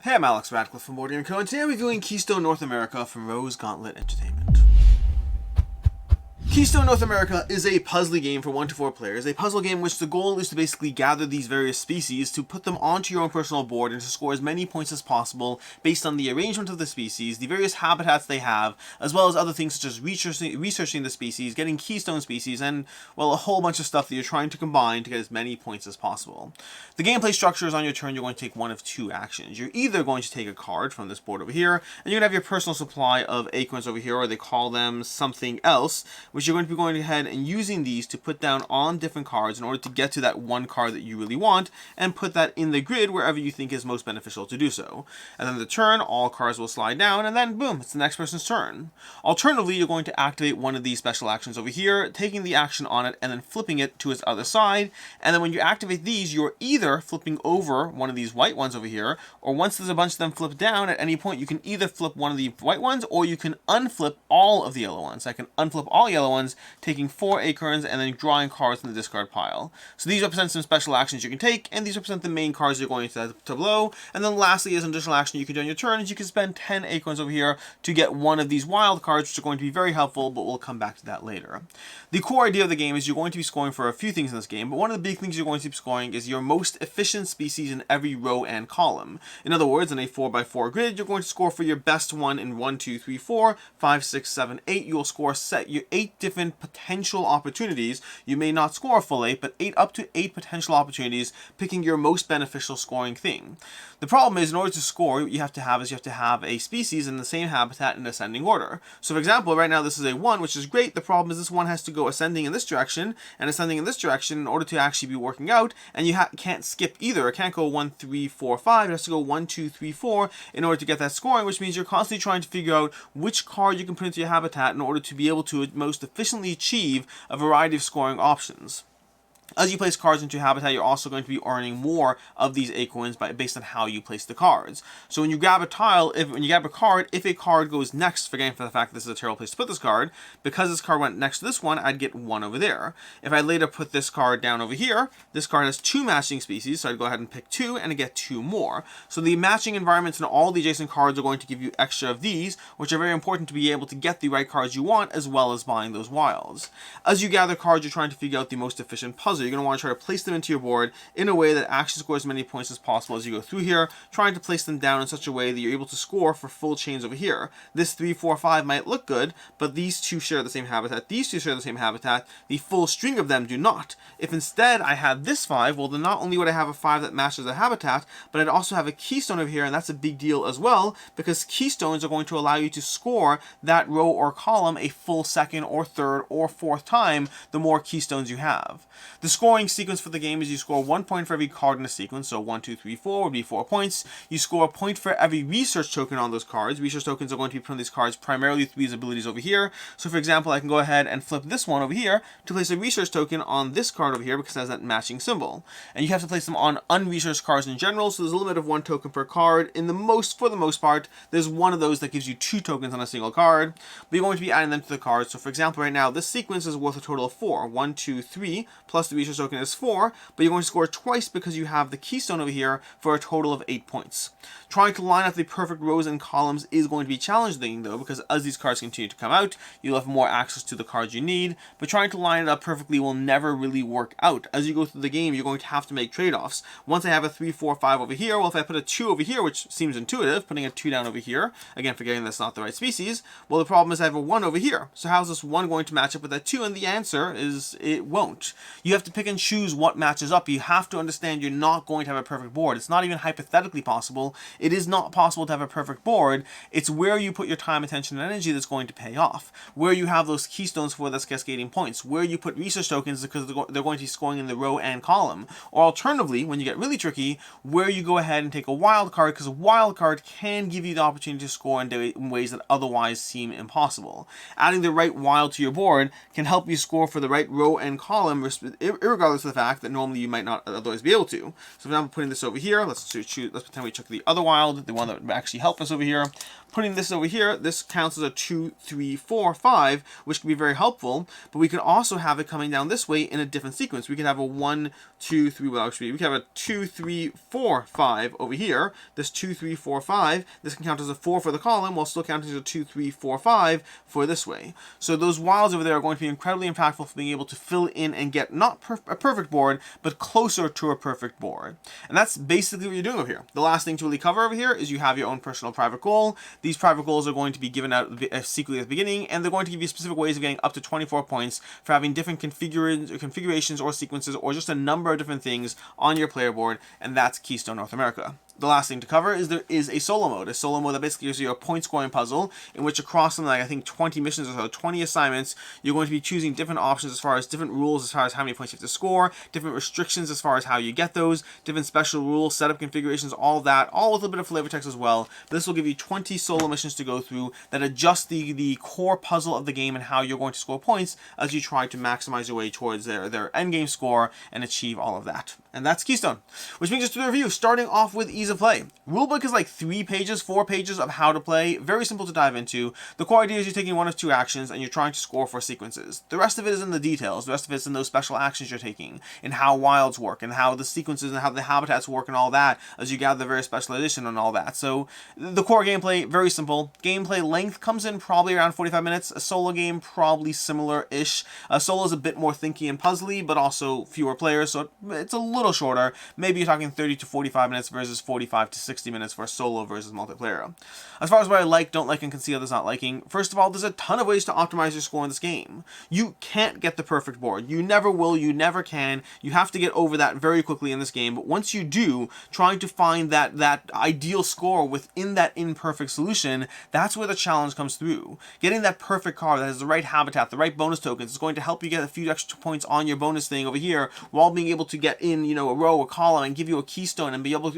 Hey, I'm Alex Radcliffe from Board Game Co. and today I'm reviewing Keystone North America from Rose Gauntlet Entertainment. Keystone North America is a puzzly game for 1 to 4 players, a puzzle game in which the goal is to basically gather these various species to put them onto your own personal board and to score as many points as possible based on the arrangement of the species, the various habitats they have, as well as other things such as researching the species, getting keystone species, and, well, a whole bunch of stuff that you're trying to combine to get as many points as possible. The gameplay structure is on your turn, you're going to take one of two actions. You're either going to take a card from this board over here, and you're going to have your personal supply of acorns over here, or they call them something else, which you're going to be going ahead and using these to put down on different cards in order to get to that one card that you really want and put that in the grid wherever you think is most beneficial to do so. And then the turn, all cards will slide down, and then boom, it's the next person's turn. Alternatively, you're going to activate one of these special actions over here, taking the action on it and then flipping it to its other side. And then when you activate these, you're either flipping over one of these white ones over here, or once there's a bunch of them flipped down, at any point you can either flip one of the white ones or you can unflip all of the yellow ones. I can unflip all yellow ones, taking 4 acorns and then drawing cards from the discard pile. So these represent some special actions you can take, and these represent the main cards you're going to below. And then lastly, as an additional action you can do on your turn, is you can spend 10 acorns over here to get one of these wild cards, which are going to be very helpful, but we'll come back to that later. The core idea of the game is you're going to be scoring for a few things in this game, but one of the big things you're going to be scoring is your most efficient species in every row and column. In other words, in a 4x4 grid, you're going to score for your best one in 1, 2, 3, 4, 5, 6, 7, 8. You'll score your 8 different potential opportunities. You may not score a full 8, but up to 8 potential opportunities, picking your most beneficial scoring thing. The problem is, in order to score, what you have to have a species in the same habitat in ascending order. So for example, right now this is a 1, which is great. The problem is this one has to go ascending in this direction and ascending in this direction in order to actually be working out, and you can't skip either. It can't go 1, 3, 4, 5. It has to go 1, 2, 3, 4 in order to get that scoring, which means you're constantly trying to figure out which card you can put into your habitat in order to be able to most efficiently achieve a variety of scoring options. As you place cards into your habitat, you're also going to be earning more of these acorns based on how you place the cards. So when you grab a card, if a card goes next, forgetting for the fact that this is a terrible place to put this card, because this card went next to this one, I'd get 1 over there. If I later put this card down over here, this card has 2 matching species, so I'd go ahead and pick 2 and I get 2 more. So the matching environments and all the adjacent cards are going to give you extra of these, which are very important to be able to get the right cards you want, as well as buying those wilds. As you gather cards, you're trying to figure out the most efficient puzzle. You're going to want to try to place them into your board in a way that actually scores as many points as possible as you go through here, trying to place them down in such a way that you're able to score for full chains over here. This 3, 4, 5 might look good, but these two share the same habitat, these two share the same habitat, the full string of them do not. If instead I had this 5, well then not only would I have a 5 that matches the habitat, but I'd also have a keystone over here, and that's a big deal as well, because keystones are going to allow you to score that row or column a full second or third or fourth time the more keystones you have. The scoring sequence for the game is you score 1 point for every card in a sequence, so 1, 2, 3, 4 would be 4 points. You score a point for every research token on those cards. Research tokens are going to be put on these cards primarily through these abilities over here. So for example, I can go ahead and flip this one over here to place a research token on this card over here because it has that matching symbol. And you have to place them on unresearched cards in general, so there's a limit of 1 token per card. For the most part, there's one of those that gives you 2 tokens on a single card, but you're going to be adding them to the cards. So for example, right now, this sequence is worth a total of 4. 1, 2, 3, plus the research token is 4, but you're going to score twice because you have the keystone over here for a total of 8 points. Trying to line up the perfect rows and columns is going to be challenging though, because as these cards continue to come out, you'll have more access to the cards you need, but trying to line it up perfectly will never really work out. As you go through the game, you're going to have to make trade-offs. Once I have a 3, 4, 5 over here, well, if I put a 2 over here, which seems intuitive, putting a 2 down over here, again, forgetting that's not the right species, well, the problem is I have a 1 over here. So how's this 1 going to match up with that 2? And the answer is it won't. You have to pick and choose what matches up. You have to understand you're not going to have a perfect board. It's not even hypothetically possible. It is not possible to have a perfect board. It's where you put your time, attention, and energy that's going to pay off. Where you have those keystones for those cascading points. Where you put research tokens because they're going to be scoring in the row and column. Or alternatively, when you get really tricky, where you go ahead and take a wild card, because a wild card can give you the opportunity to score in ways that otherwise seem impossible. Adding the right wild to your board can help you score for the right row and column, irregardless of the fact that normally you might not otherwise be able to. So if I'm putting this over here, let's pretend we took the other wild, the one that would actually help us over here. Putting this over here, this counts as a 2, 3, 4, 5, which can be very helpful, but we can also have it coming down this way in a different sequence. We can have a 1, 2, 3, well actually, we can have a 2, 3, 4, 5 over here. This 2, 3, 4, 5, this can count as a 4 for the column, while still counting as a 2, 3, 4, 5 for this way. So those wilds over there are going to be incredibly impactful for being able to fill in and get not a perfect board, but closer to a perfect board. And that's basically what you're doing over here. The last thing to really cover over here is you have your own personal private goal. These private goals are going to be given out secretly at the beginning, and they're going to give you specific ways of getting up to 24 points for having different configurations or sequences or just a number of different things on your player board, and that's Keystone North America. The last thing to cover is there is a solo mode that basically gives you a point scoring puzzle in which across something like I think 20 missions or so, 20 assignments, you're going to be choosing different options as far as different rules as far as how many points you have to score, different restrictions as far as how you get those, different special rules, setup configurations, all of that, all with a bit of flavor text as well. This will give you 20 solo missions to go through that adjust the core puzzle of the game and how you're going to score points as you try to maximize your way towards their end game score and achieve all of that. And that's Keystone. Which brings us to the review, starting off with ease of play. Rulebook is like 3 pages, 4 pages of how to play. Very simple to dive into. The core idea is you're taking one of 2 actions and you're trying to score 4 sequences. The rest of it is in the details. The rest of it is in those special actions you're taking, and how wilds work, and how the sequences and how the habitats work and all that as you gather the very special edition and all that. So the core gameplay, very simple. Gameplay length comes in probably around 45 minutes. A solo game, probably similar-ish. Solo is a bit more thinky and puzzly, but also fewer players, so it's a little shorter. Maybe you're talking 30 to 45 minutes versus 45 to 60 minutes for a solo versus multiplayer. As far as what I like, don't like, and can see others not liking, first of all, there's a ton of ways to optimize your score in this game. You can't get the perfect board. You never will, you never can. You have to get over that very quickly in this game, but once you do, trying to find that ideal score within that imperfect solution, that's where the challenge comes through. Getting that perfect card that has the right habitat, the right bonus tokens, is going to help you get a few extra points on your bonus thing over here, while being able to get in, a row, a column, and give you a keystone, and be able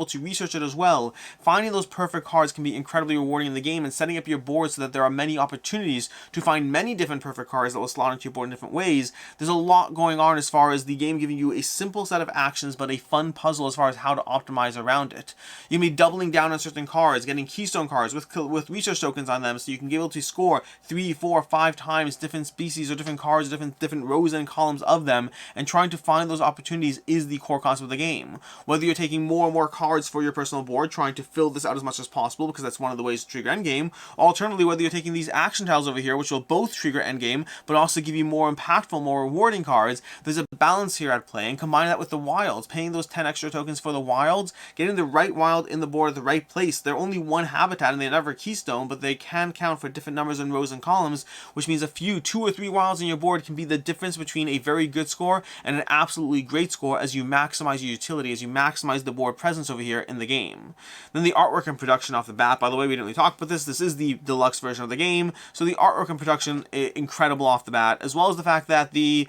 to research it as well. Finding those perfect cards can be incredibly rewarding in the game, and setting up your board so that there are many opportunities to find many different perfect cards that will slot into your board in different ways. There's a lot going on as far as the game giving you a simple set of actions, but a fun puzzle as far as how to optimize around it. You can be doubling down on certain cards, getting keystone cards with research tokens on them, so you can be able to score 3, 4, 5 times different species or different cards, different rows and columns of them, and trying to find those opportunities is the core concept of the game. Whether you're taking more and more cards for your personal board, trying to fill this out as much as possible, because that's one of the ways to trigger endgame. Alternatively, whether you're taking these action tiles over here, which will both trigger endgame, but also give you more impactful, more rewarding cards, there's a balance here at play, and combine that with the wilds, paying those 10 extra tokens for the wilds, getting the right wild in the board at the right place. They're only one habitat and they're never keystone, but they can count for different numbers in rows and columns, which means a few 2 or 3 wilds in your board can be the difference between a very good score and an absolutely great score as you maximize your utility, as you maximize the board presence over here in the game. Then the artwork and production off the bat, by the way, we didn't really talk about this is the deluxe version of the game, so the artwork and production, incredible off the bat, as well as the fact that the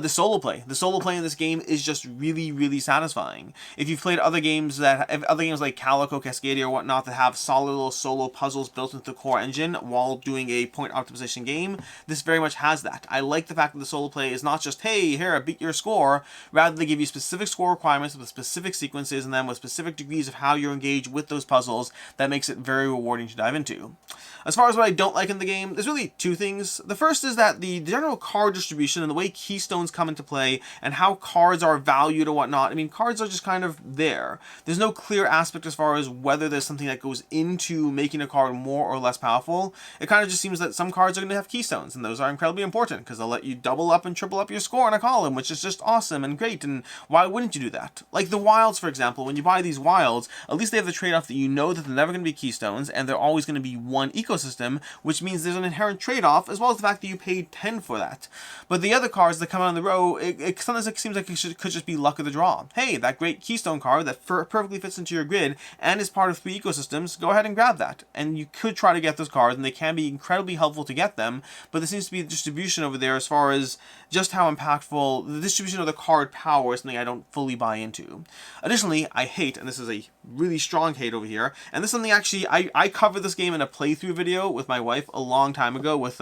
solo play in this game is just really, really satisfying. If you've played other games like Calico, Cascadia, or whatnot that have solid little solo puzzles built into the core engine while doing a point optimization game, this very much has that. I like the fact that the solo play is not just, hey, here, beat your score, rather they give you specific score requirements with specific sequences and then with specific degrees of how you're engaged with those puzzles. That makes it very rewarding to dive into. As far as what I don't like in the game, there's really 2 things. The first is that the general card distribution and the way keystones come into play and how cards are valued or whatnot. I mean, cards are just kind of there. There's no clear aspect as far as whether there's something that goes into making a card more or less powerful. It kind of just seems that some cards are going to have keystones, and those are incredibly important because they'll let you double up and triple up your score in a column, which is just awesome and great, and why wouldn't you do that? Like the wilds, for example, when you buy these wilds, at least they have the trade-off that you know that they're never going to be keystones, and they're always going to be one ecosystem, which means there's an inherent trade-off, as well as the fact that you paid 10 for that. But the other cards that come out in the row, sometimes it seems like it could just be luck of the draw. Hey, that great keystone card that perfectly fits into your grid and is part of 3 ecosystems, go ahead and grab that. And you could try to get those cards, and they can be incredibly helpful to get them, but there seems to be a distribution over there as far as just how impactful the distribution of the card power is something I don't fully buy into. Additionally, I hate, and this is a really strong hate over here, and this is something actually, I covered this game in a playthrough video with my wife a long time ago, with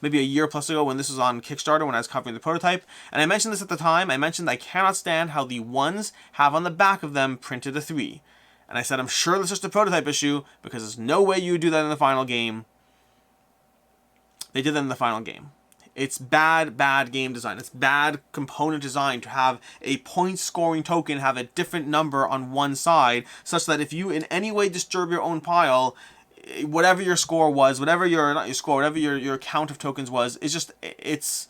maybe a year plus ago when this was on Kickstarter when I was covering the prototype, and I mentioned this at the time. I mentioned I cannot stand how the ones have on the back of them printed a 3. And I said, I'm sure that's just a prototype issue, because there's no way you would do that in the final game. They did that in the final game. It's bad game design. It's bad component design to have a point scoring token have a different number on one side, such that if you in any way disturb your own pile, whatever your score was, whatever your, not your score, whatever your count of tokens was, it's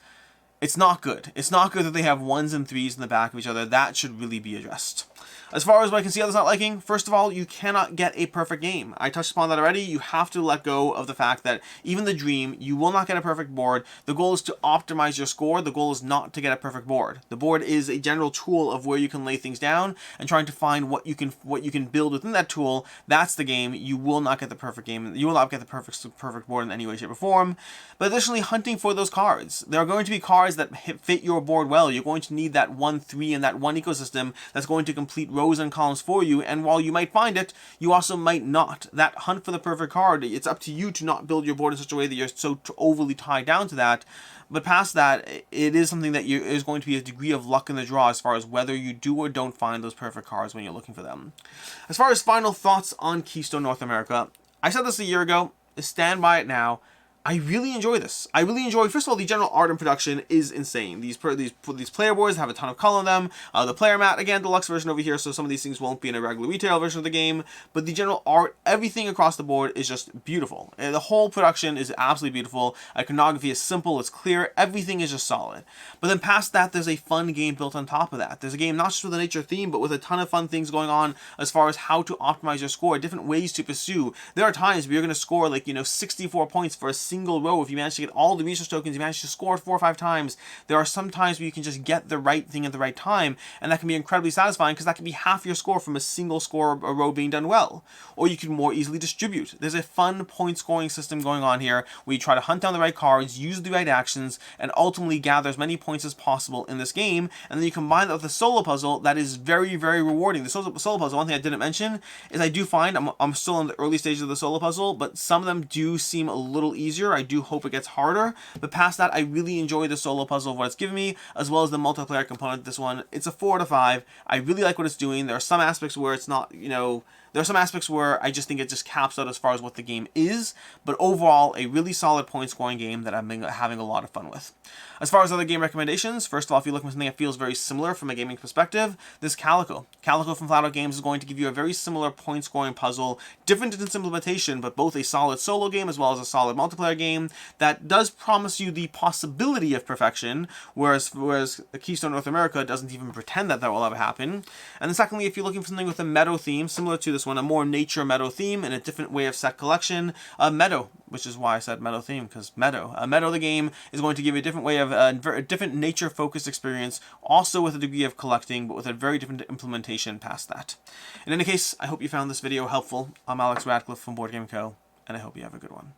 not good. It's not good that they have 1s and 3s in the back of each other. That should really be addressed. As far as what I can see others not liking, first of all, you cannot get a perfect game. I touched upon that already. You have to let go of the fact that even the dream, you will not get a perfect board. The goal is to optimize your score. The goal is not to get a perfect board. The board is a general tool of where you can lay things down and trying to find what you can build within that tool. That's the game. You will not get the perfect game. You will not get the perfect board in any way, shape, or form. But additionally, hunting for those cards. There are going to be cards that fit your board well. You're going to need that 1-3 and that 1 ecosystem that's going to complete rows and columns for you, and while you might find it, you also might not. That hunt for the perfect card, it's up to you to not build your board in such a way that you're so overly tied down to that. But past that, it is something that is going to be a degree of luck in the draw as far as whether you do or don't find those perfect cards when you're looking for them. As far as final thoughts on Keystone North America, I said this a year ago, stand by it now. I really enjoy this. I really enjoy, first of all, the general art and production is insane. These player boards have a ton of color in them. The player mat, again, deluxe version over here, so some of these things won't be in a regular retail version of the game. But the general art, everything across the board is just beautiful. And the whole production is absolutely beautiful. Iconography is simple, it's clear, everything is just solid. But then past that, there's a fun game built on top of that. There's a game not just with a nature theme, but with a ton of fun things going on as far as how to optimize your score, different ways to pursue. There are times where you're going to score 64 points for a single row. If you manage to get all the resource tokens, you manage to score it 4 or 5 times. There are some times where you can just get the right thing at the right time, and that can be incredibly satisfying because that can be half your score from a single score a row being done well. Or you can more easily distribute. There's a fun point scoring system going on here where you try to hunt down the right cards, use the right actions, and ultimately gather as many points as possible in this game. And then you combine that with a solo puzzle that is very, very rewarding. The solo puzzle, one thing I didn't mention is I do find I'm still in the early stages of the solo puzzle, but some of them do seem a little easier. I do hope it gets harder, but past that, I really enjoy the solo puzzle of what it's given me, as well as the multiplayer component. This one, it's a 4 out of 5. I really like what it's doing. There are some aspects where it's not, there are some aspects where I just think it just caps out as far as what the game is, but overall, a really solid point scoring game that I've been having a lot of fun with. As far as other game recommendations, first of all, if you're looking for something that feels very similar from a gaming perspective, this Calico. Calico from Flat Out Games is going to give you a very similar point scoring puzzle, different in its implementation, but both a solid solo game as well as a solid multiplayer game that does promise you the possibility of perfection, whereas Keystone North America doesn't even pretend that will ever happen. And then secondly, if you're looking for something with a meadow theme, similar to this one, a more nature meadow theme and a different way of set collection, Meadow, which is why I said meadow theme, because Meadow. Meadow, the game, is going to give you a different way of a different nature-focused experience, also with a degree of collecting, but with a very different implementation past that. In any case, I hope you found this video helpful. I'm Alex Radcliffe from Board Game Co., and I hope you have a good one.